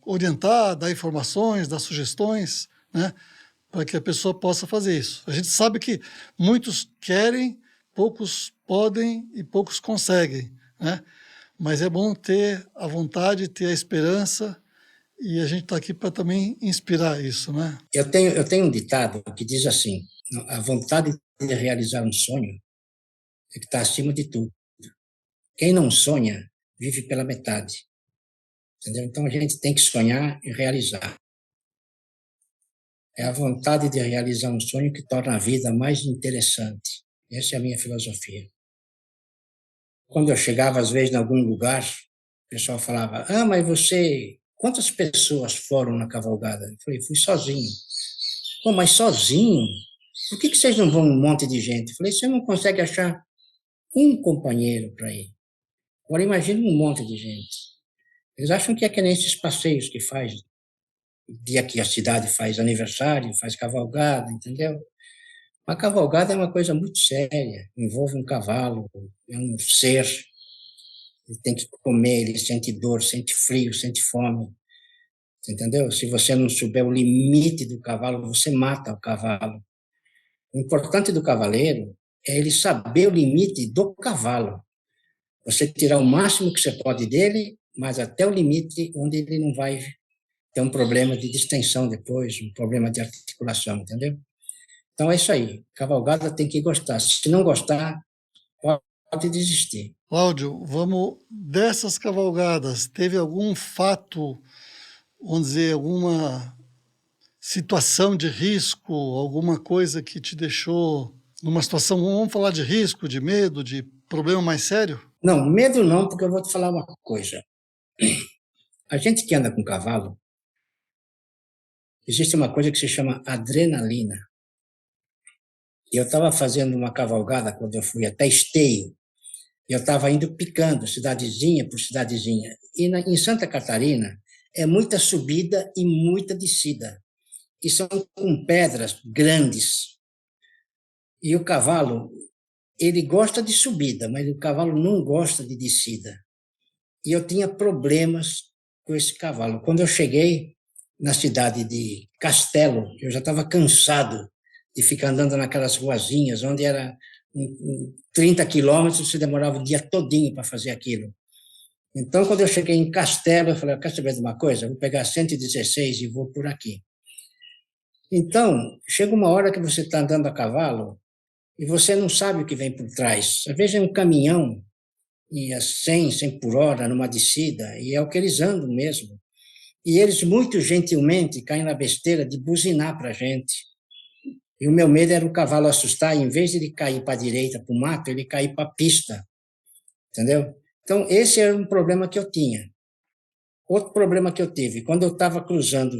orientar, dar informações, dar sugestões, né, para que a pessoa possa fazer isso. A gente sabe que muitos querem, poucos podem e poucos conseguem, né? Mas é bom ter a vontade, ter a esperança, e a gente está aqui para também inspirar isso, né? Eu tenho um ditado que diz assim: a vontade de realizar um sonho é que está acima de tudo. Quem não sonha, vive pela metade. Entendeu? Então, a gente tem que sonhar e realizar. É a vontade de realizar um sonho que torna a vida mais interessante. Essa é a minha filosofia. Quando eu chegava, às vezes, em algum lugar, o pessoal falava: mas quantas pessoas foram na cavalgada? Eu falei: fui sozinho. Pô, mas sozinho? Por que vocês não vão um monte de gente? Eu falei: você não consegue achar um companheiro para ir. Agora, imagine um monte de gente. Eles acham que é que nem esses passeios que faz, dia que a cidade faz aniversário, faz cavalgada, entendeu? Uma cavalgada é uma coisa muito séria, envolve um cavalo, é um ser, ele tem que comer, ele sente dor, sente frio, sente fome, entendeu? Se você não souber o limite do cavalo, você mata o cavalo. O importante do cavaleiro é ele saber o limite do cavalo. Você tirar o máximo que você pode dele, mas até o limite onde ele não vai ter um problema de distensão depois, um problema de articulação, entendeu? Então é isso aí. Cavalgada tem que gostar. Se não gostar, pode desistir. Cláudio, vamos dessas cavalgadas, teve algum fato, vamos dizer, alguma situação de risco, alguma coisa que te deixou numa situação, vamos falar de risco, de medo, de problema mais sério? Não, medo não, porque eu vou te falar uma coisa. A gente que anda com cavalo, existe uma coisa que se chama adrenalina. Eu estava fazendo uma cavalgada quando eu fui até Esteio. Eu estava indo picando cidadezinha por cidadezinha. E em Santa Catarina é muita subida e muita descida. E são com pedras grandes. E o cavalo, ele gosta de subida, mas o cavalo não gosta de descida. E eu tinha problemas com esse cavalo. Quando eu cheguei na cidade de Castelo, eu já estava cansado de ficar andando naquelas ruazinhas, onde era 30 quilômetros, você demorava o dia todinho para fazer aquilo. Então, quando eu cheguei em Castelo, eu falei: quer saber de uma coisa? Eu vou pegar 116 e vou por aqui. Então, chega uma hora que você está andando a cavalo e você não sabe o que vem por trás. Às vezes é um caminhão e a 100 por hora numa descida, e é o que eles andam mesmo. E eles, muito gentilmente, caem na besteira de buzinar para a gente. E o meu medo era o cavalo assustar, e em vez de ele cair para a direita, para o mato, ele cair para a pista, entendeu? Então, esse era um problema que eu tinha. Outro problema que eu tive, quando eu estava cruzando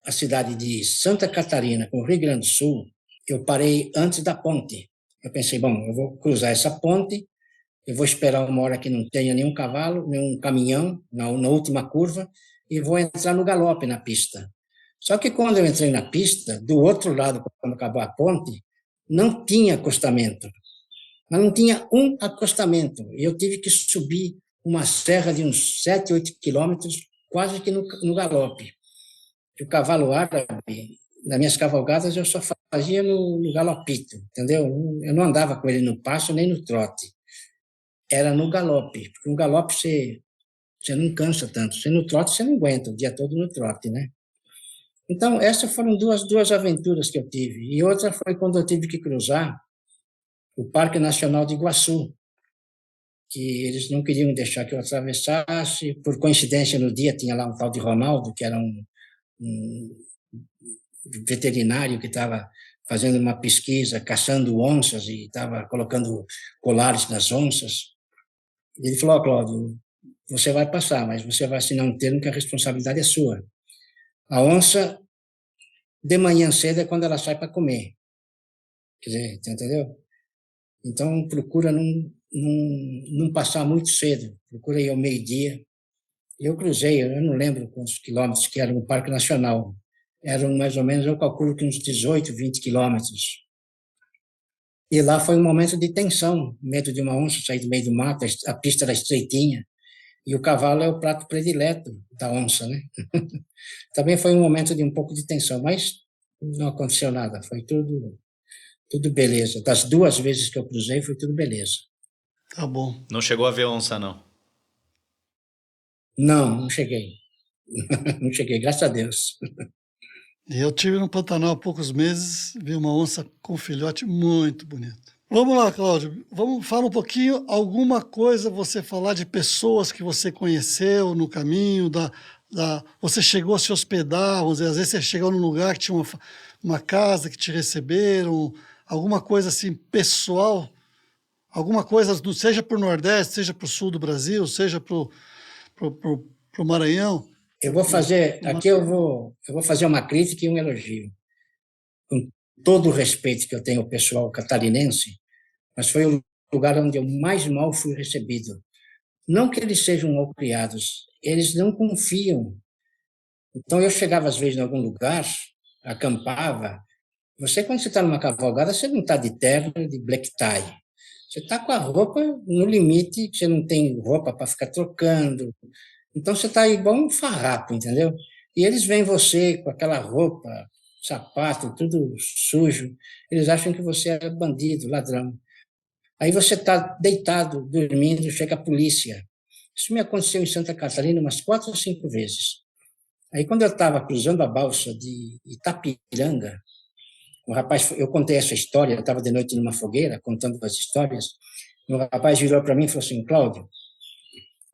a cidade de Santa Catarina com o Rio Grande do Sul, eu parei antes da ponte. Eu pensei: bom, eu vou cruzar essa ponte, eu vou esperar uma hora que não tenha nenhum cavalo, nenhum caminhão na última curva, e vou entrar no galope na pista. Só que quando eu entrei na pista, do outro lado, quando acabou a ponte, não tinha acostamento. Mas não tinha um acostamento. E eu tive que subir uma serra de uns 7, 8 quilômetros, quase que no galope. O cavalo árabe, nas minhas cavalgadas, eu só fazia no galopito, entendeu? Eu não andava com ele no passo nem no trote. Era no galope, porque no galope você não cansa tanto. Você no trote, você não aguenta o dia todo no trote, né? Então, essas foram duas aventuras que eu tive. E outra foi quando eu tive que cruzar o Parque Nacional de Iguaçu, que eles não queriam deixar que eu atravessasse. Por coincidência, no dia tinha lá um tal de Ronaldo, que era um veterinário que estava fazendo uma pesquisa, caçando onças e estava colocando colares nas onças. E ele falou: Cláudio, você vai passar, mas você vai assinar um termo que a responsabilidade é sua. A onça, de manhã cedo, é quando ela sai para comer. Quer dizer, entendeu? Então, procura não passar muito cedo. Procura ir ao meio-dia. Eu cruzei, eu não lembro quantos quilômetros que era no Parque Nacional. Eram mais ou menos, eu calculo que uns 18, 20 quilômetros. E lá foi um momento de tensão, medo de uma onça sair do meio do mato, a pista era estreitinha, e o cavalo é o prato predileto da onça, né? Também foi um momento de um pouco de tensão, mas não aconteceu nada, foi tudo beleza. Das 2 vezes que eu cruzei, foi tudo beleza. Tá bom. Não chegou a ver onça, não? Não cheguei. Não cheguei, graças a Deus. E eu tive no Pantanal há poucos meses, vi uma onça com filhote muito bonito. Vamos lá, Cláudio. Falar um pouquinho, alguma coisa você falar de pessoas que você conheceu no caminho, você chegou a se hospedar, vamos dizer, às vezes você chegou num lugar que tinha uma casa que te receberam, alguma coisa assim pessoal, alguma coisa, seja para o Nordeste, seja para o Sul do Brasil, seja para o Maranhão. Eu vou fazer, aqui eu vou fazer uma crítica e um elogio. Com todo o respeito que eu tenho ao pessoal catarinense, mas foi o lugar onde eu mais mal fui recebido. Não que eles sejam mal criados, eles não confiam. Então eu chegava às vezes em algum lugar, acampava. Quando você está numa cavalgada, você não está de terno, de black tie. Você está com a roupa no limite, você não tem roupa para ficar trocando. Então você está igual um farrapo, entendeu? E eles veem você com aquela roupa, sapato, tudo sujo. Eles acham que você é bandido, ladrão. Aí você está deitado, dormindo, chega a polícia. Isso me aconteceu em Santa Catarina umas 4 ou 5 vezes. Aí quando eu estava cruzando a balsa de Itapiranga, um rapaz, eu contei essa história, eu estava de noite numa fogueira, contando as histórias, um rapaz virou para mim e falou assim: Cláudio,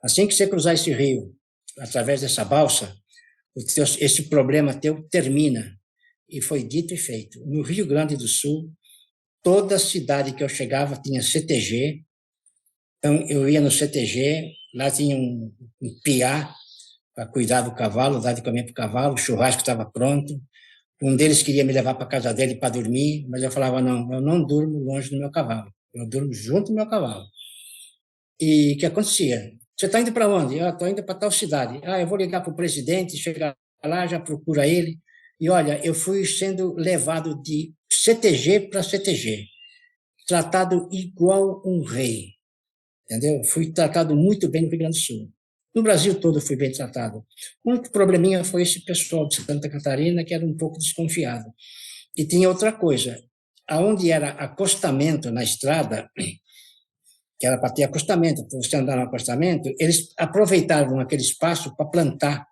assim que você cruzar esse rio, através dessa balsa, esse problema teu termina. E foi dito e feito. No Rio Grande do Sul, toda cidade que eu chegava tinha CTG, então eu ia no CTG, lá tinha um piá para cuidar do cavalo, dar de comer para o cavalo, o churrasco estava pronto. Um deles queria me levar para a casa dele para dormir, mas eu falava: não, eu não durmo longe do meu cavalo, eu durmo junto do meu cavalo. E o que acontecia? Você está indo para onde? Eu estou indo para tal cidade. Eu vou ligar para o presidente, chegar lá, já procura ele. E olha, eu fui sendo levado de CTG para CTG, tratado igual um rei, entendeu? Fui tratado muito bem no Rio Grande do Sul. No Brasil todo eu fui bem tratado. O único probleminha foi esse pessoal de Santa Catarina, que era um pouco desconfiado. E tinha outra coisa, aonde era acostamento na estrada, que era para ter acostamento, para você andar no acostamento, eles aproveitavam aquele espaço para plantar.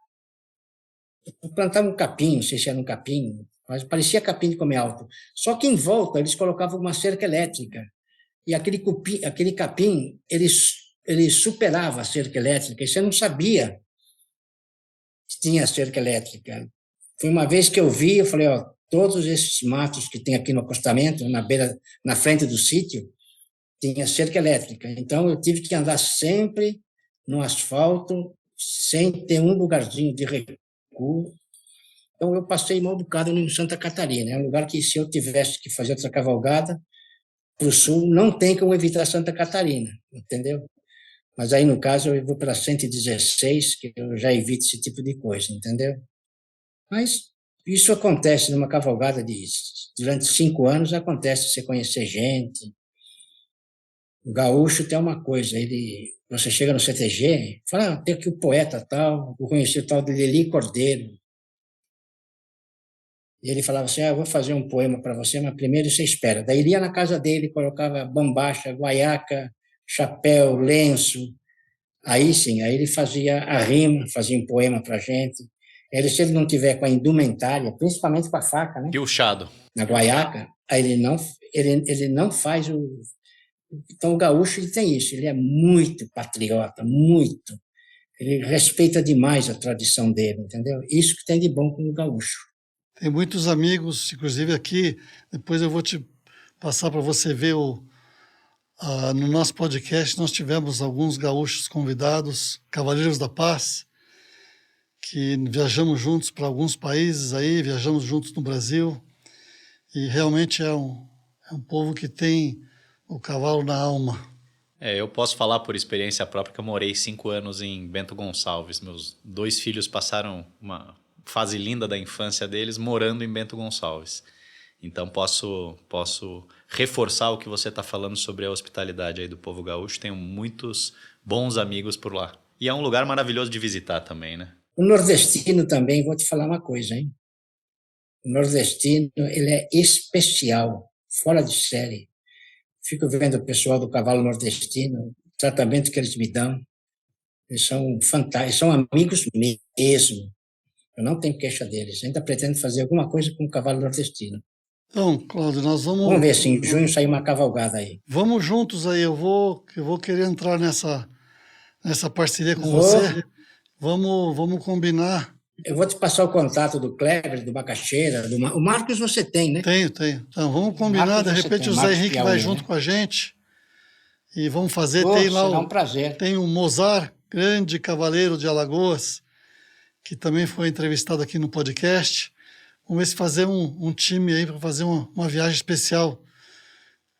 Plantavam um capim, não sei se era um capim, mas parecia capim de comer alto. Só que em volta eles colocavam uma cerca elétrica. E aquele capim, ele superava a cerca elétrica, e você não sabia que tinha cerca elétrica. Foi uma vez que eu vi, eu falei: ó, todos esses matos que tem aqui no acostamento, na frente do sítio, tinha cerca elétrica. Então, eu tive que andar sempre no asfalto, sem ter um lugarzinho de recuo. Então, eu passei mal bocado em Santa Catarina. É um lugar que, se eu tivesse que fazer outra cavalgada para o sul, não tem como evitar Santa Catarina, entendeu? Mas aí, no caso, eu vou para 116, que eu já evito esse tipo de coisa, entendeu? Mas isso acontece numa cavalgada durante 5 anos, acontece você conhecer gente. O gaúcho tem uma coisa, você chega no CTG, fala, tem aqui o poeta tal, eu conheci o tal de Lili Cordeiro. E ele falava assim, eu vou fazer um poema para você, mas primeiro você espera. Daí ele ia na casa dele, colocava bombacha, guaiaca, chapéu, lenço. Aí sim, aí ele fazia a rima, fazia um poema para a gente. Se ele não tiver com a indumentária, principalmente com a faca, né? Piochado. Na guaiaca, aí ele não faz o... Então o gaúcho ele tem isso, ele é muito patriota, muito. Ele respeita demais a tradição dele, entendeu? Isso que tem de bom com o gaúcho. Tem muitos amigos, inclusive aqui, depois eu vou te passar para você ver no nosso podcast, nós tivemos alguns gaúchos convidados, Cavaleiros da Paz, que viajamos juntos para alguns países aí, viajamos juntos no Brasil, e realmente é um povo que tem o cavalo na alma. Eu posso falar por experiência própria que eu morei 5 anos em Bento Gonçalves. Meus 2 filhos passaram uma fase linda da infância deles morando em Bento Gonçalves. Então posso reforçar o que você está falando sobre a hospitalidade aí do povo gaúcho. Tenho muitos bons amigos por lá. E é um lugar maravilhoso de visitar também, né? O nordestino também, vou te falar uma coisa, hein? O nordestino, ele é especial, fora de série. Fico vendo o pessoal do cavalo nordestino, o tratamento que eles me dão. Eles são fantásticos, são amigos mesmo. Eu não tenho queixa deles. Ainda pretendo fazer alguma coisa com o cavalo nordestino. Então, Cláudio, nós Vamos ver se em junho sair uma cavalgada aí. Vamos juntos aí, eu vou querer entrar nessa parceria com você. Vamos combinar. Eu vou te passar o contato do Kleber, do Macaxeira, o Marcos você tem, né? Tenho. Então, vamos combinar, de repente o Zé Henrique Piauí, vai junto com a gente e vamos fazer. Tem lá será um prazer. Tem o Mozart, grande cavaleiro de Alagoas, que também foi entrevistado aqui no podcast. Vamos ver se fazer um time aí para fazer uma viagem especial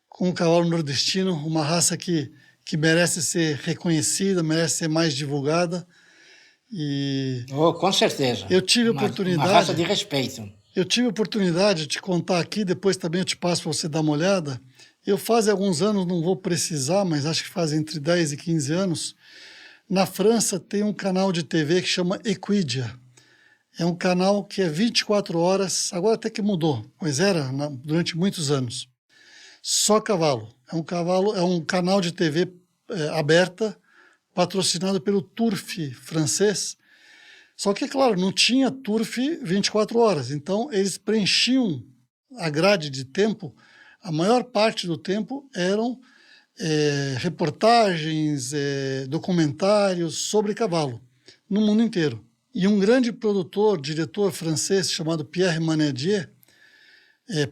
com o cavalo nordestino, uma raça que merece ser reconhecida, merece ser mais divulgada. Com certeza. Eu tive oportunidade. Uma raça de respeito. Eu tive oportunidade de te contar aqui, depois também eu te passo para você dar uma olhada. Eu faz alguns anos, não vou precisar, mas acho que faz entre 10 e 15 anos. Na França tem um canal de TV que chama Equidia. É um canal que é 24 horas, agora até que mudou, mas era durante muitos anos. Só cavalo. É um canal de TV aberta, patrocinado pelo Turf francês. Só que, claro, não tinha Turf 24 horas, então eles preenchiam a grade de tempo, a maior parte do tempo eram reportagens, documentários sobre cavalo, no mundo inteiro. E um grande produtor, diretor francês chamado Pierre Manedier,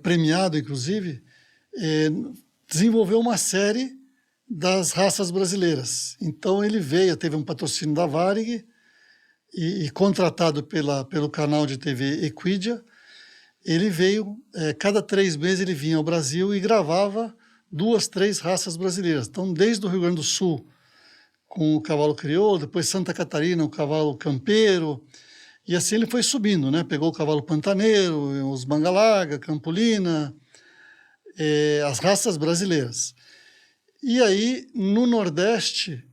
premiado inclusive, desenvolveu uma série das raças brasileiras. Então ele teve um patrocínio da Varig e contratado pelo canal de TV Equidia, ele veio, cada 3 meses ele vinha ao Brasil e gravava 2, 3 raças brasileiras. Então desde o Rio Grande do Sul, com o cavalo crioulo, depois Santa Catarina, o cavalo campeiro, e assim ele foi subindo, né? Pegou o cavalo pantaneiro, os manga larga, campolina, as raças brasileiras. E aí, no Nordeste,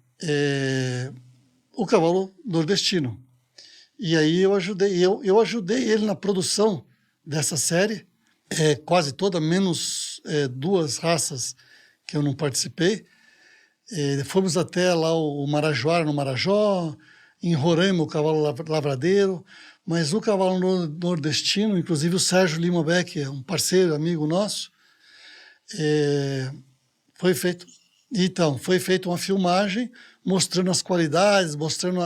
o cavalo nordestino. E aí eu ajudei ele na produção dessa série, quase toda, menos 2 raças que eu não participei. Fomos até lá o Marajoara, no Marajó, em Roraima, o cavalo lavradeiro, mas o cavalo nordestino, inclusive o Sérgio Lima Beck, um parceiro, amigo nosso, foi feita uma filmagem mostrando as qualidades, mostrando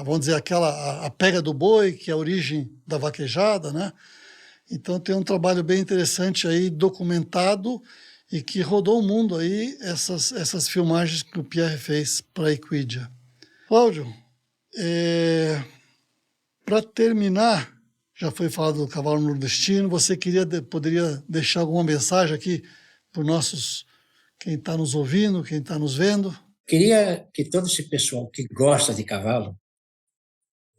vamos dizer, a pega do boi, que é a origem da vaquejada, né? Então tem um trabalho bem interessante aí, documentado, e que rodou o mundo aí, essas filmagens que o Pierre fez para a Equidia. Cláudio, para terminar, já foi falado do cavalo nordestino, você poderia deixar alguma mensagem aqui para quem está nos ouvindo, quem está nos vendo? Queria que todo esse pessoal que gosta de cavalo,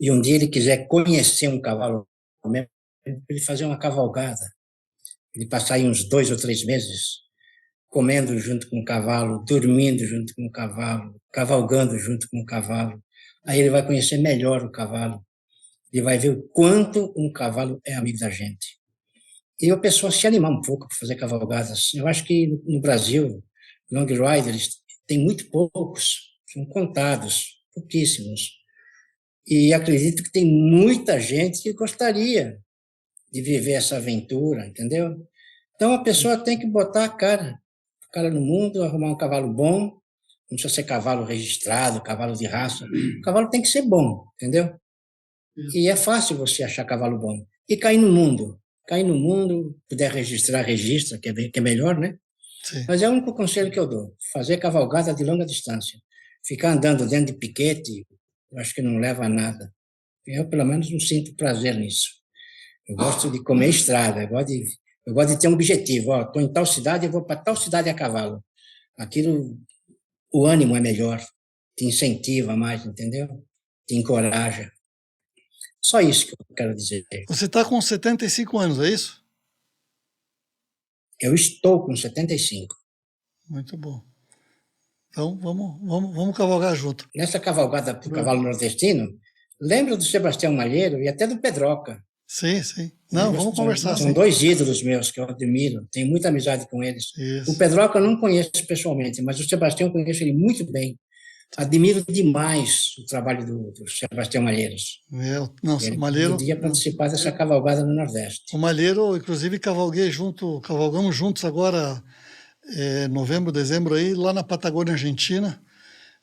e um dia ele quiser conhecer um cavalo mesmo, ele fazer uma cavalgada, ele passar aí uns 2 ou 3 meses comendo junto com o cavalo, dormindo junto com o cavalo, cavalgando junto com o cavalo. Aí ele vai conhecer melhor o cavalo. Ele vai ver o quanto um cavalo é amigo da gente. E a pessoa se animar um pouco para fazer cavalgadas. Eu acho que no Brasil, long riders tem muito poucos, são contados, pouquíssimos. E acredito que tem muita gente que gostaria de viver essa aventura, entendeu? Então a pessoa tem que botar a cara no mundo, arrumar um cavalo bom, não precisa ser cavalo registrado, cavalo de raça. O cavalo tem que ser bom, entendeu? E é fácil você achar cavalo bom. E cair no mundo. Cair no mundo, puder registrar, registra, que é melhor, né? Sim. Mas é o único conselho que eu dou. Fazer cavalgada de longa distância. Ficar andando dentro de piquete, eu acho que não leva a nada. Eu, pelo menos, não sinto prazer nisso. Eu gosto de comer estrada, eu gosto de ter um objetivo. Estou em tal cidade, eu vou para tal cidade a cavalo. Aquilo, o ânimo é melhor, te incentiva mais, entendeu? Te encoraja. Só isso que eu quero dizer. Você está com 75 anos, é isso? Eu estou com 75. Muito bom. Então, vamos cavalgar junto. Nessa cavalgada do cavalo nordestino, lembro do Sebastião Malheiro e até do Pedroca. Sim, sim. Não, vamos conversar. São sim. dois ídolos meus que eu admiro, tenho muita amizade com eles. Isso. O Pedroca eu não conheço pessoalmente, mas o Sebastião eu conheço ele muito bem. Admiro demais o trabalho do Sebastião Malheiros. Não, Ele Malheiro. podia participar dessa cavalgada no Nordeste. O Malheiro, inclusive, cavalgamos juntos agora, novembro, dezembro, aí, lá na Patagônia Argentina.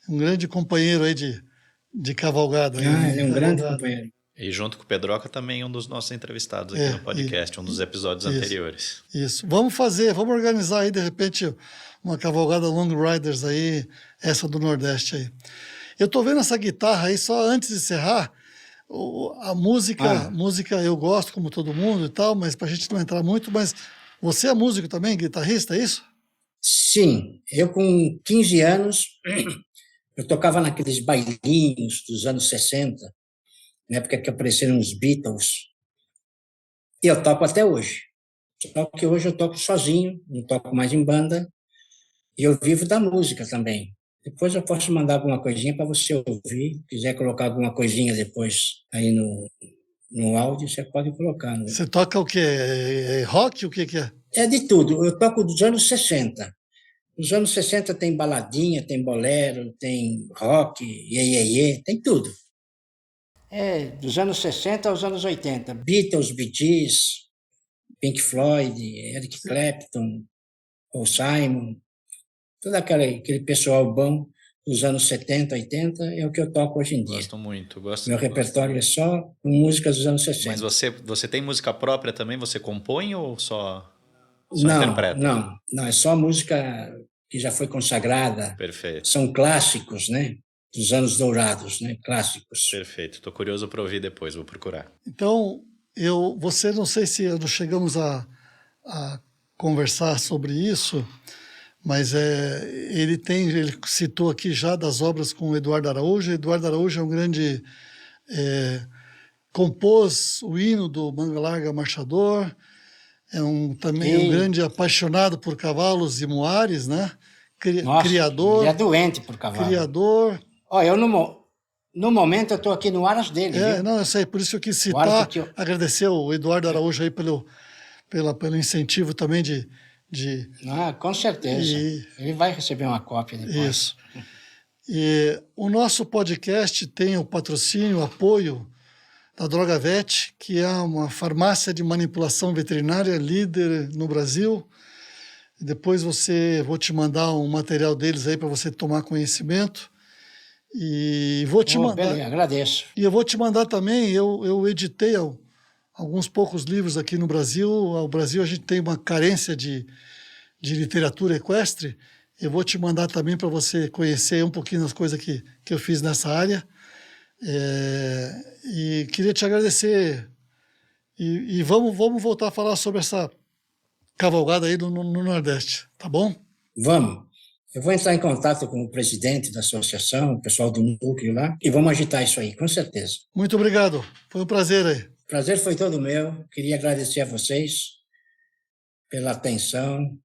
Um grande companheiro aí de cavalgada. Ele é um grande companheiro. E junto com o Pedroca também um dos nossos entrevistados aqui no podcast, um dos episódios anteriores. Isso. Vamos organizar aí, de repente, uma cavalgada Long Riders aí, essa do Nordeste aí. Eu tô vendo essa guitarra aí, só antes de encerrar, a música eu gosto, como todo mundo e tal, mas pra gente não entrar muito, mas você é músico também, guitarrista, é isso? Sim, eu com 15 anos, eu tocava naqueles bailinhos dos anos 60, na época que apareceram os Beatles, e eu toco até hoje. Só que hoje eu toco sozinho, não toco mais em banda, e eu vivo da música também. Depois eu posso mandar alguma coisinha para você ouvir. Se quiser colocar alguma coisinha depois aí no áudio, você pode colocar. Né? Você toca o quê? É rock? O que é? É de tudo. Eu toco dos anos 60. Nos anos 60 tem baladinha, tem bolero, tem rock, iê, tem tudo. Dos anos 60 aos anos 80. Beatles, Bee Gees, Pink Floyd, Eric Clapton, Paul Simon, todo aquele pessoal bom dos anos 70, 80 é o que eu toco hoje em dia. Gosto muito. Meu repertório é só com músicas dos anos 60. Mas você tem música própria também? Você compõe ou só interpreta? Não, é só música que já foi consagrada. Perfeito. São clássicos, né? Dos anos dourados, né? Clássicos. Perfeito. Estou curioso para ouvir depois, vou procurar. Então, você não sei se nós chegamos a conversar sobre isso, mas ele citou aqui já das obras com o Eduardo Araújo. Eduardo Araújo é um grande... compôs o hino do Manga Larga Marchador, também um grande apaixonado por cavalos e muares, né? Criador. Ele é doente por cavalo. Criador. Eu no momento eu estou aqui no Aras dele. Não, eu sei, por isso eu quis citar, agradecer o Eduardo Araújo aí pelo incentivo também de... com certeza. Ele vai receber uma cópia depois. Isso. E o nosso podcast tem o patrocínio, o apoio da Drogavet, que é uma farmácia de manipulação veterinária líder no Brasil. Depois vou te mandar um material deles aí para você tomar conhecimento. E vou te mandar. Bem, agradeço. E eu vou te mandar também, eu editei alguns poucos livros aqui no Brasil. No Brasil a gente tem uma carência de literatura equestre. Eu vou te mandar também para você conhecer um pouquinho das coisas que eu fiz nessa área. E queria te agradecer. E vamos voltar a falar sobre essa cavalgada aí no Nordeste, tá bom? Vamos. Eu vou entrar em contato com o presidente da associação, o pessoal do núcleo lá, e vamos agitar isso aí, com certeza. Muito obrigado. Foi um prazer aí. O prazer foi todo meu. Queria agradecer a vocês pela atenção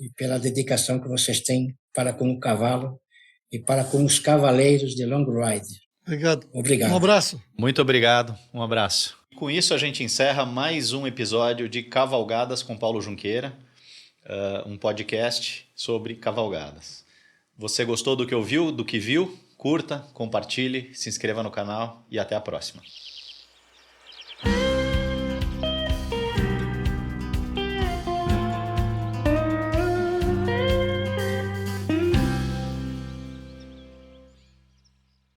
e pela dedicação que vocês têm para com o cavalo e para com os cavaleiros de Long Ride. Obrigado. Obrigado. Um abraço. Muito obrigado, um abraço. Com isso, a gente encerra mais um episódio de Cavalgadas com Paulo Junqueira, um podcast sobre cavalgadas. Você gostou do que ouviu, do que viu? Curta, compartilhe, se inscreva no canal e até a próxima.